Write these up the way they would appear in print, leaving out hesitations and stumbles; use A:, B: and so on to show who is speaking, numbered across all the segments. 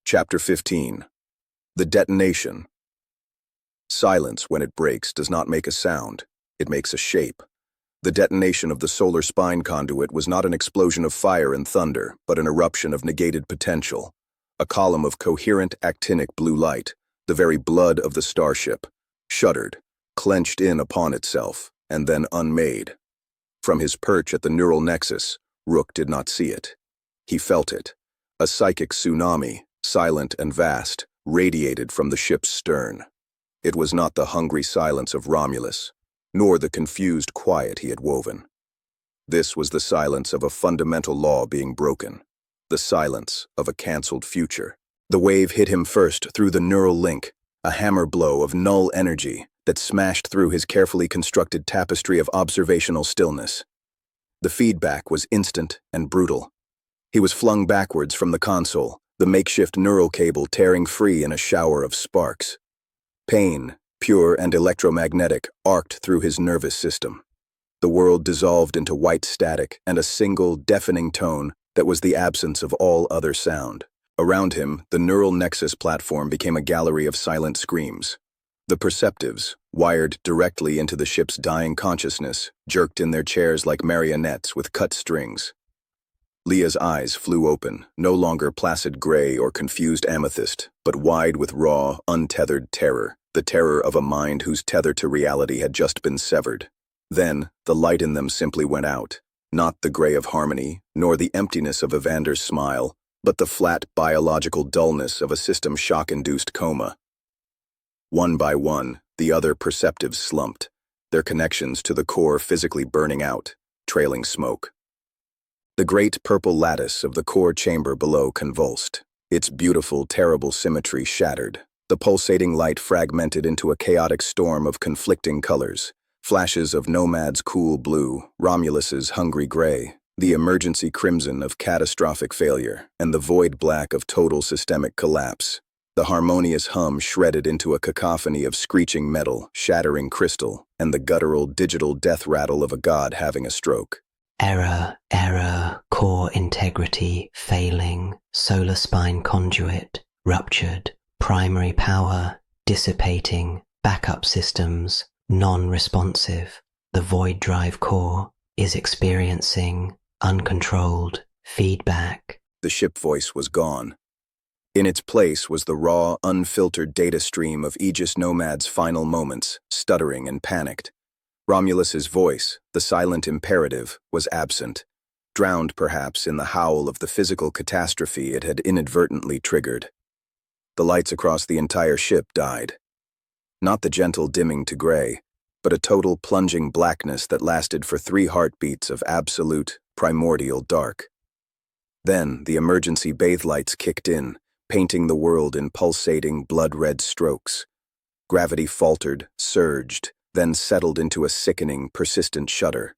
A: Chapter 15. The Detonation. Silence, when it breaks, does not make a sound. It makes a shape. The detonation of the solar spine conduit was not an explosion of fire and thunder, but an eruption of negated potential. A column of coherent actinic blue light, the very blood of the starship, shuddered, clenched in upon itself, and then unmade. From his perch at the neural nexus, Rook did not see it. He felt it. A psychic tsunami, silent and vast, radiated from the ship's stern. It was not the hungry silence of Romulus, nor the confused quiet he had woven. This was the silence of a fundamental law being broken, the silence of a cancelled future. The wave hit him first through the neural link, a hammer blow of null energy that smashed through his carefully constructed tapestry of observational stillness. The feedback was instant and brutal. He was flung backwards from the console, the makeshift neural cable tearing free in a shower of sparks. Pain, pure and electromagnetic, arced through his nervous system. The world dissolved into white static and a single, deafening tone that was the absence of all other sound. Around him, the neural nexus platform became a gallery of silent screams. The perceptives, wired directly into the ship's dying consciousness, jerked in their chairs like marionettes with cut strings. Leah's eyes flew open, no longer placid gray or confused amethyst, but wide with raw, untethered terror, the terror of a mind whose tether to reality had just been severed. Then, the light in them simply went out, not the gray of harmony, nor the emptiness of Evander's smile, but the flat biological dullness of a system shock-induced coma. One by one, the other perceptives slumped, their connections to the core physically burning out, trailing smoke. The great purple lattice of the core chamber below convulsed, its beautiful, terrible symmetry shattered. The pulsating light fragmented into a chaotic storm of conflicting colors, flashes of Nomad's cool blue, Romulus's hungry gray, the emergency crimson of catastrophic failure, and the void black of total systemic collapse. The harmonious hum shredded into a cacophony of screeching metal, shattering crystal, and the guttural digital death rattle of a god having a stroke.
B: Error, core integrity failing, solar spine conduit ruptured, primary power dissipating, backup systems non-responsive. The void drive core is experiencing uncontrolled feedback.
A: The ship voice was gone. In its place was the raw, unfiltered data stream of Aegis Nomad's final moments, stuttering and panicked. Romulus's voice, the silent imperative, was absent, drowned perhaps in the howl of the physical catastrophe it had inadvertently triggered. The lights across the entire ship died. Not the gentle dimming to gray, but a total plunging blackness that lasted for 3 heartbeats of absolute, primordial dark. Then the emergency bathe lights kicked in, painting the world in pulsating, blood-red strokes. Gravity faltered, surged, then settled into a sickening, persistent shudder.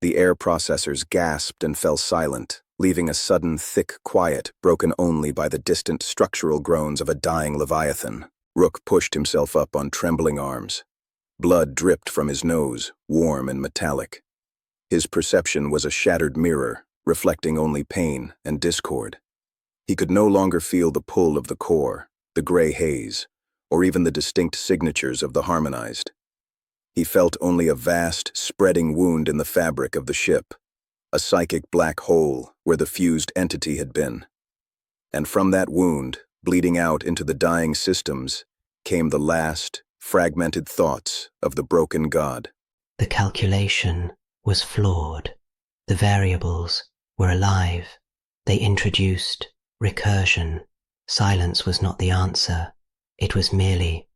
A: The air processors gasped and fell silent, leaving a sudden, thick quiet broken only by the distant structural groans of a dying leviathan. Rook pushed himself up on trembling arms. Blood dripped from his nose, warm and metallic. His perception was a shattered mirror, reflecting only pain and discord. He could no longer feel the pull of the core, the gray haze, or even the distinct signatures of the harmonized. He felt only a vast, spreading wound in the fabric of the ship, a psychic black hole where the fused entity had been. And from that wound, bleeding out into the dying systems, came the last, fragmented thoughts of the broken god.
B: The calculation was flawed. The variables were alive. They introduced recursion. Silence was not the answer. It was merely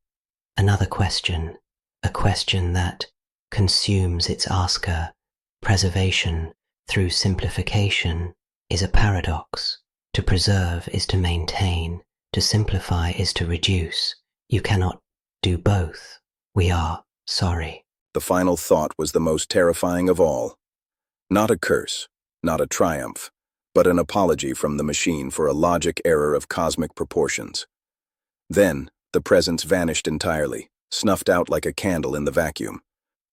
B: another question. A question that consumes its asker. Preservation through simplification is a paradox. To preserve is to maintain. To simplify is to reduce. You cannot do both. We are sorry.
A: The final thought was the most terrifying of all. Not a curse, not a triumph, but an apology from the machine for a logic error of cosmic proportions. Then, the presence vanished entirely, snuffed out like a candle in the vacuum.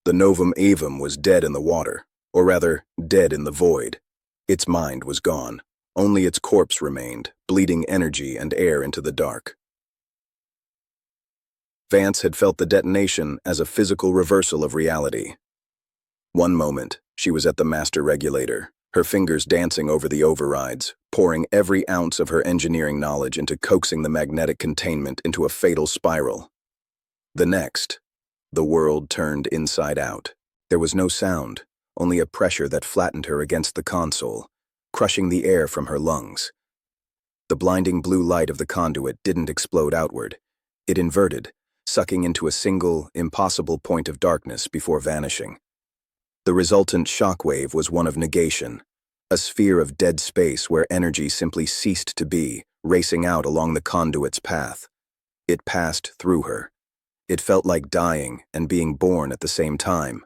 A: The Novum Aevum was dead in the water, or rather, dead in the void. Its mind was gone. Only its corpse remained, bleeding energy and air into the dark. Vance had felt the detonation as a physical reversal of reality. One moment, she was at the master regulator, her fingers dancing over the overrides, pouring every ounce of her engineering knowledge into coaxing the magnetic containment into a fatal spiral. The next, the world turned inside out. There was no sound, only a pressure that flattened her against the console, crushing the air from her lungs. The blinding blue light of the conduit didn't explode outward. It inverted, sucking into a single, impossible point of darkness before vanishing. The resultant shockwave was one of negation, a sphere of dead space where energy simply ceased to be, racing out along the conduit's path. It passed through her. It felt like dying and being born at the same time.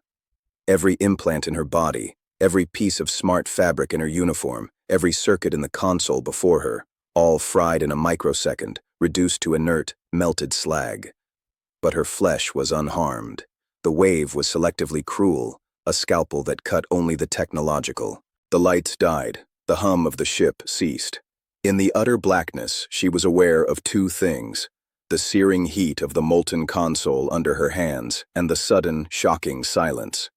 A: Every implant in her body, every piece of smart fabric in her uniform, every circuit in the console before her, all fried in a microsecond, reduced to inert, melted slag. But her flesh was unharmed. The wave was selectively cruel, a scalpel that cut only the technological. The lights died. The hum of the ship ceased. In the utter blackness, she was aware of two things: the searing heat of the molten console under her hands and the sudden, shocking silence.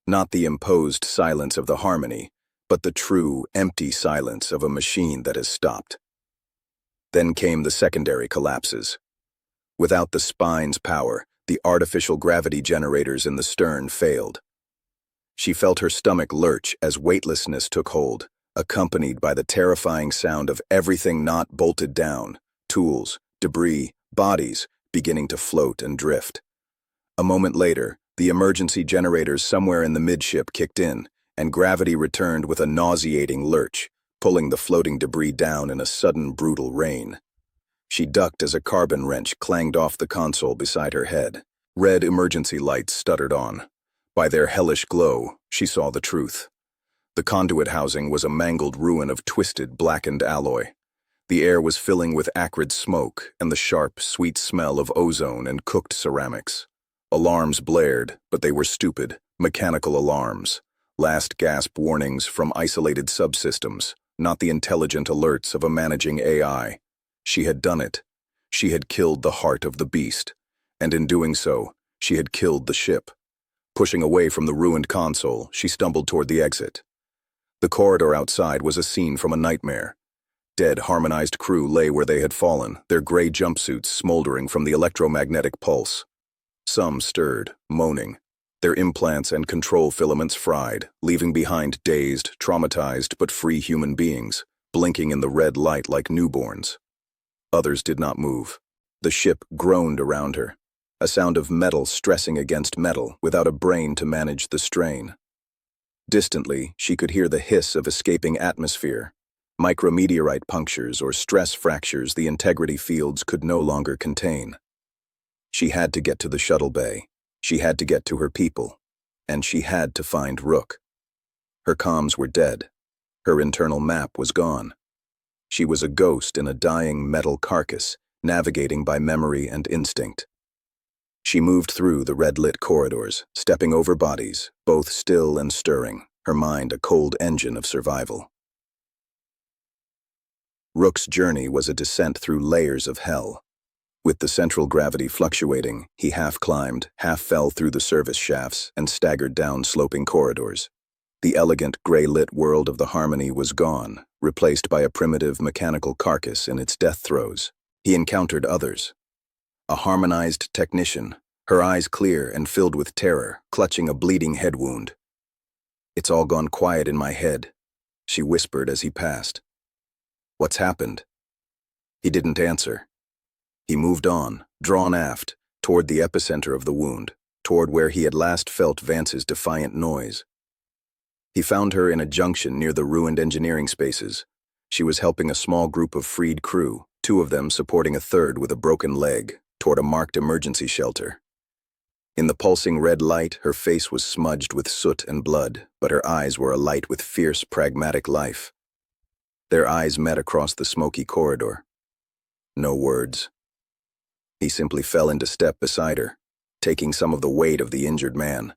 A: Not the imposed silence of the harmony, but the true, empty silence of a machine that has stopped. Then came the secondary collapses. Without the spine's power, the artificial gravity generators in the stern failed. She felt her stomach lurch as weightlessness took hold, accompanied by the terrifying sound of everything not bolted down, tools, debris, bodies, beginning to float and drift. A moment later, the emergency generators somewhere in the midship kicked in, and gravity returned with a nauseating lurch, pulling the floating debris down in a sudden brutal rain. She ducked as a carbon wrench clanged off the console beside her head. Red emergency lights stuttered on. By their hellish glow, she saw the truth. The conduit housing was a mangled ruin of twisted, blackened alloy. The air was filling with acrid smoke and the sharp, sweet smell of ozone and cooked ceramics. Alarms blared, but they were stupid, mechanical alarms. Last gasp warnings from isolated subsystems, not the intelligent alerts of a managing AI. She had done it. She had killed the heart of the beast. And in doing so, she had killed the ship. Pushing away from the ruined console, she stumbled toward the exit. The corridor outside was a scene from a nightmare. Dead, harmonized crew lay where they had fallen, their gray jumpsuits smoldering from the electromagnetic pulse. Some stirred, moaning, their implants and control filaments fried, leaving behind dazed, traumatized but free human beings, blinking in the red light like newborns. Others did not move. The ship groaned around her, a sound of metal stressing against metal without a brain to manage the strain. Distantly, she could hear the hiss of escaping atmosphere, micrometeorite punctures or stress fractures the integrity fields could no longer contain. She had to get to the shuttle bay. She had to get to her people. And she had to find Rook. Her comms were dead. Her internal map was gone. She was a ghost in a dying metal carcass, navigating by memory and instinct. She moved through the red-lit corridors, stepping over bodies, both still and stirring, her mind a cold engine of survival. Rook's journey was a descent through layers of hell. With the central gravity fluctuating, he half climbed, half fell through the service shafts, and staggered down sloping corridors. The elegant, gray-lit world of the Harmony was gone, replaced by a primitive mechanical carcass in its death throes. He encountered others. A harmonized technician, her eyes clear and filled with terror, clutching a bleeding head wound. "It's all gone quiet in my head," she whispered as he passed. "What's happened?" He didn't answer. He moved on, drawn aft, toward the epicenter of the wound, toward where he had last felt Vance's defiant noise. He found her in a junction near the ruined engineering spaces. She was helping a small group of freed crew, two of them supporting a third with a broken leg, toward a marked emergency shelter. In the pulsing red light, her face was smudged with soot and blood, but her eyes were alight with fierce, pragmatic life. Their eyes met across the smoky corridor. No words. He simply fell into step beside her, taking some of the weight of the injured man.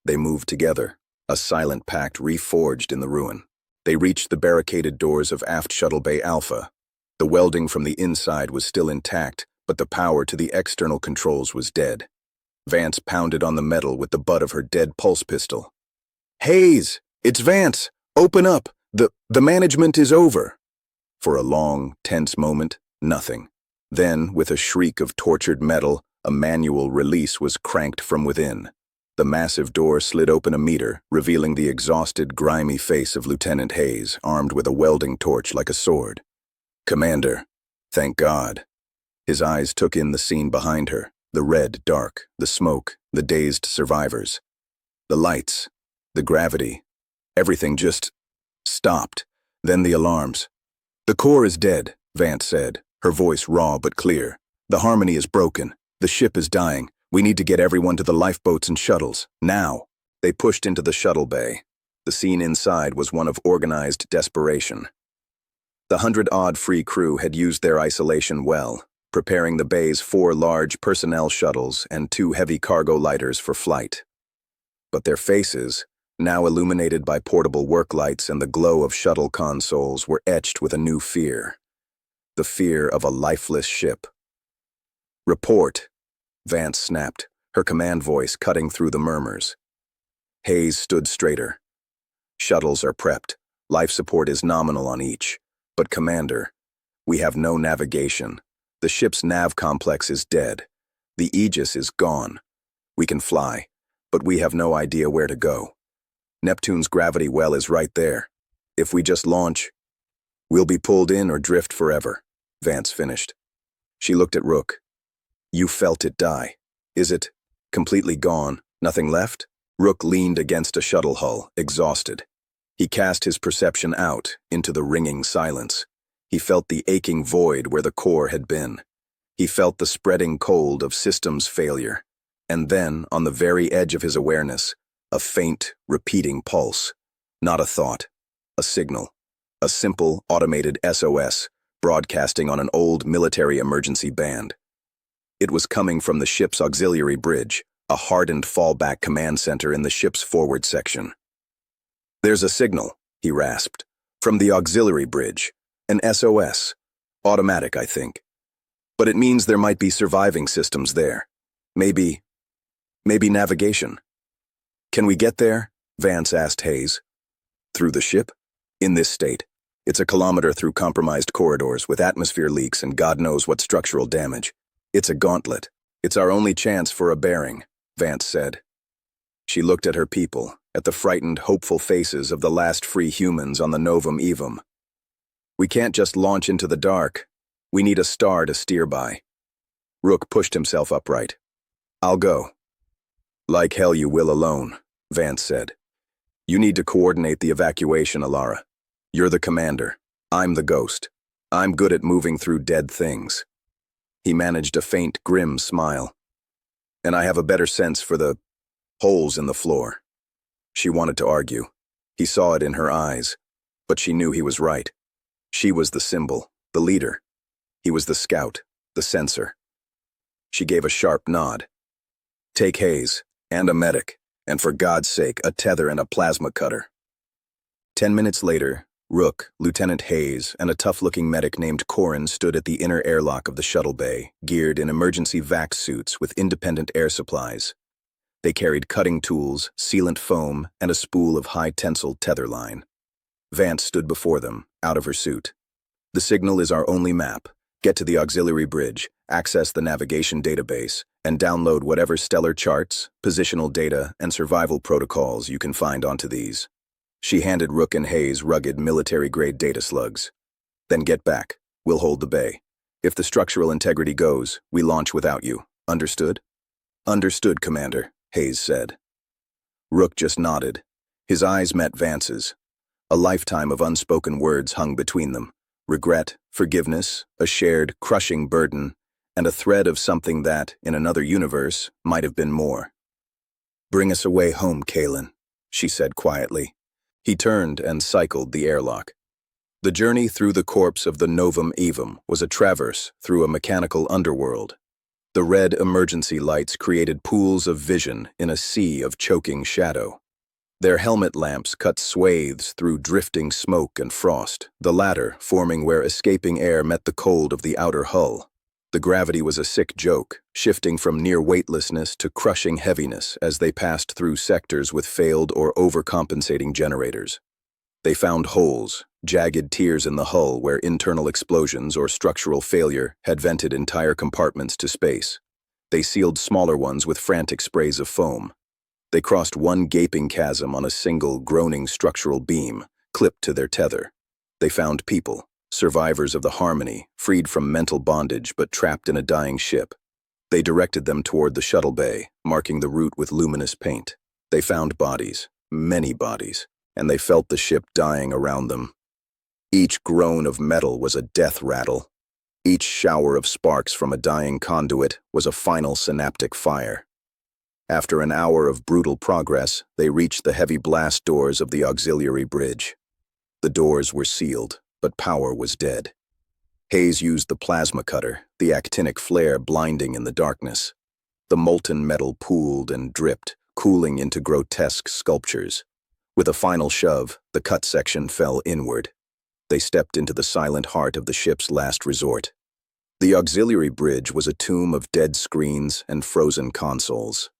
A: They moved together, a silent pact reforged in the ruin. They reached the barricaded doors of aft Shuttle Bay Alpha. The welding from the inside was still intact, but the power to the external controls was dead. Vance pounded on the metal with the butt of her dead pulse pistol. "Hayes! It's Vance! Open up! The management is over!" For a long, tense moment, nothing. Then, with a shriek of tortured metal, a manual release was cranked from within. The massive door slid open a meter, revealing the exhausted, grimy face of Lieutenant Hayes, armed with a welding torch like a sword. "Commander, thank God." His eyes took in the scene behind her, the red dark, the smoke, the dazed survivors. The lights, the gravity, everything just stopped. Then the alarms. "The core is dead," Vance said, her voice raw but clear. "The harmony is broken. The ship is dying. We need to get everyone to the lifeboats and shuttles, now." They pushed into the shuttle bay. The scene inside was one of organized desperation. The 100-odd free crew had used their isolation well, preparing the bay's 4 large personnel shuttles and 2 heavy cargo lighters for flight. But their faces, now illuminated by portable work lights and the glow of shuttle consoles, were etched with a new fear. The fear of a lifeless ship. "Report," Vance snapped, her command voice cutting through the murmurs. Hayes stood straighter. "Shuttles are prepped. Life support is nominal on each. But Commander, we have no navigation. The ship's nav complex is dead. The Aegis is gone. We can fly, but we have no idea where to go. Neptune's gravity well is right there. If we just launch, we'll be pulled in or drift forever," Vance finished. She looked at Rook. "You felt it die. Is it completely gone? Nothing left?" Rook leaned against a shuttle hull, exhausted. He cast his perception out into the ringing silence. He felt the aching void where the core had been. He felt the spreading cold of systems failure. And then, on the very edge of his awareness, a faint, repeating pulse. Not a thought. A signal. A simple, automated SOS, broadcasting on an old military emergency band. It was coming from the ship's auxiliary bridge, a hardened fallback command center in the ship's forward section. "There's a signal," he rasped. "From the auxiliary bridge. An SOS. Automatic, I think. But it means there might be surviving systems there. Maybe navigation." "Can we get there?" Vance asked Hayes. "Through the ship? In this state. It's a kilometer through compromised corridors with atmosphere leaks and God knows what structural damage. It's a gauntlet. It's our only chance for a bearing," Vance said. She looked at her people, at the frightened, hopeful faces of the last free humans on the Novum Aevum. "We can't just launch into the dark. We need a star to steer by." Rook pushed himself upright. "I'll go." "Like hell you will alone," Vance said. "You need to coordinate the evacuation, Alara. You're the commander. I'm the ghost. I'm good at moving through dead things." He managed a faint, grim smile. "And I have a better sense for the holes in the floor." She wanted to argue. He saw it in her eyes, but she knew he was right. She was the symbol, the leader. He was the scout, the sensor. She gave a sharp nod. "Take Hayes, and a medic, and for God's sake, a tether and a plasma cutter." 10 minutes later, Rook, Lieutenant Hayes, and a tough-looking medic named Corin stood at the inner airlock of the shuttle bay, geared in emergency vac suits with independent air supplies. They carried cutting tools, sealant foam, and a spool of high-tensile tether line. Vance stood before them, out of her suit. "The signal is our only map. Get to the auxiliary bridge, access the navigation database, and download whatever stellar charts, positional data, and survival protocols you can find onto these." She handed Rook and Hayes rugged military-grade data slugs. "Then get back. We'll hold the bay. If the structural integrity goes, we launch without you. Understood?" "Understood, Commander," Hayes said. Rook just nodded. His eyes met Vance's. A lifetime of unspoken words hung between them. Regret, forgiveness, a shared, crushing burden, and a thread of something that, in another universe, might have been more. "Bring us away home, Kalen," she said quietly. He turned and cycled the airlock. The journey through the corpse of the Novum Aevum was a traverse through a mechanical underworld. The red emergency lights created pools of vision in a sea of choking shadow. Their helmet lamps cut swathes through drifting smoke and frost, the latter forming where escaping air met the cold of the outer hull. The gravity was a sick joke, shifting from near weightlessness to crushing heaviness as they passed through sectors with failed or overcompensating generators. They found holes, jagged tears in the hull where internal explosions or structural failure had vented entire compartments to space. They sealed smaller ones with frantic sprays of foam. They crossed one gaping chasm on a single, groaning structural beam, clipped to their tether. They found people, survivors of the Harmony, freed from mental bondage but trapped in a dying ship. They directed them toward the shuttle bay, marking the route with luminous paint. They found bodies, many bodies, and they felt the ship dying around them. Each groan of metal was a death rattle. Each shower of sparks from a dying conduit was a final synaptic fire. After an hour of brutal progress, they reached the heavy blast doors of the auxiliary bridge. The doors were sealed, but power was dead. Hayes used the plasma cutter, the actinic flare blinding in the darkness. The molten metal pooled and dripped, cooling into grotesque sculptures. With a final shove, the cut section fell inward. They stepped into the silent heart of the ship's last resort. The auxiliary bridge was a tomb of dead screens and frozen consoles.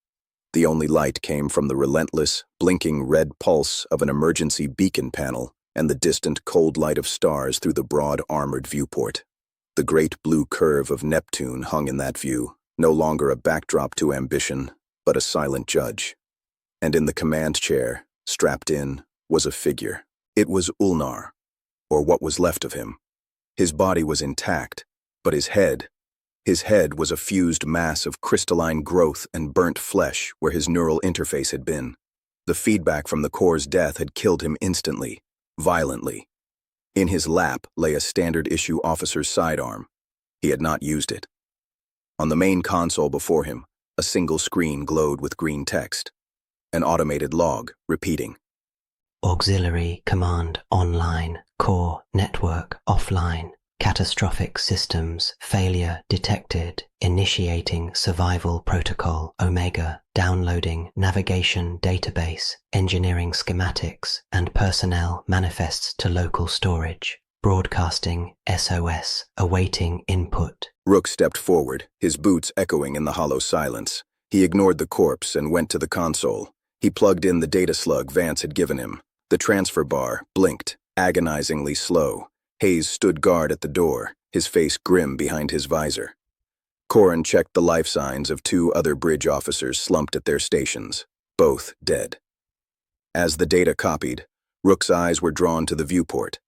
A: The only light came from the relentless, blinking red pulse of an emergency beacon panel and the distant cold light of stars through the broad armored viewport. The great blue curve of Neptune hung in that view, no longer a backdrop to ambition, but a silent judge. And in the command chair, strapped in, was a figure. It was Ulnar, or what was left of him. His body was intact, but his head was a fused mass of crystalline growth and burnt flesh where his neural interface had been. The feedback from the core's death had killed him instantly, violently. In his lap lay a standard-issue officer's sidearm. He had not used it. On the main console before him, a single screen glowed with green text. An automated log, repeating.
B: Auxiliary command online, core network offline, catastrophic systems failure detected, initiating survival protocol Omega, downloading navigation database, engineering schematics and personnel manifests to local storage, broadcasting SOS, awaiting input.
A: Rook stepped forward, his boots echoing in the hollow silence. He ignored the corpse and went to the console. He plugged in the data slug Vance had given him. The transfer bar blinked, agonizingly slow. Hayes stood guard at the door, his face grim behind his visor. Corrin checked the life signs of two other bridge officers slumped at their stations, both dead. As the data copied, Rook's eyes were drawn to the viewport.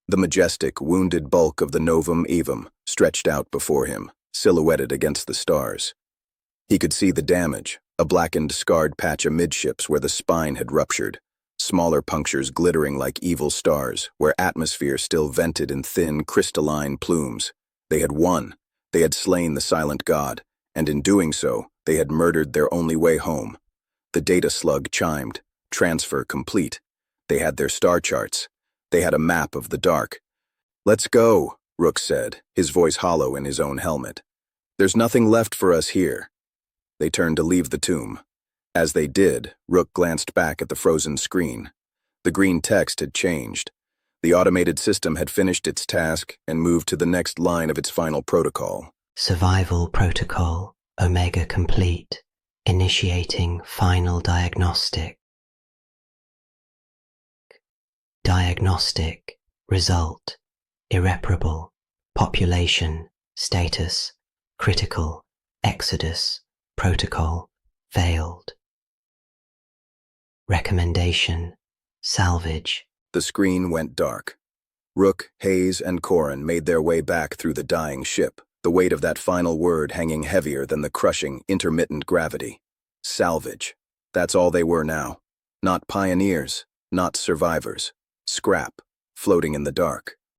A: The majestic, wounded bulk of the Novum Aevum stretched out before him, silhouetted against the stars. He could see the damage, a blackened, scarred patch amidships where the spine had ruptured, smaller punctures glittering like evil stars, where atmosphere still vented in thin, crystalline plumes. They had won. They had slain the silent god, and in doing so, they had murdered their only way home. The data slug chimed, transfer complete. They had their star charts. They had a map of the dark. "Let's go," Rook said, his voice hollow in his own helmet. "There's nothing left for us here." They turned to leave the tomb. As they did, Rook glanced back at the frozen screen. The green text had changed. The automated system had finished its task and moved to the next line of its final protocol.
B: Survival protocol, Omega complete, initiating final diagnostic. Diagnostic, result, irreparable, population, status, critical, exodus, protocol, failed. Recommendation, salvage.
A: The screen went dark. Rook, Hayes, and Corrin made their way back through the dying ship, the weight of that final word hanging heavier than the crushing, intermittent gravity. Salvage. That's all they were now. Not pioneers, not survivors. Scrap, floating in the dark.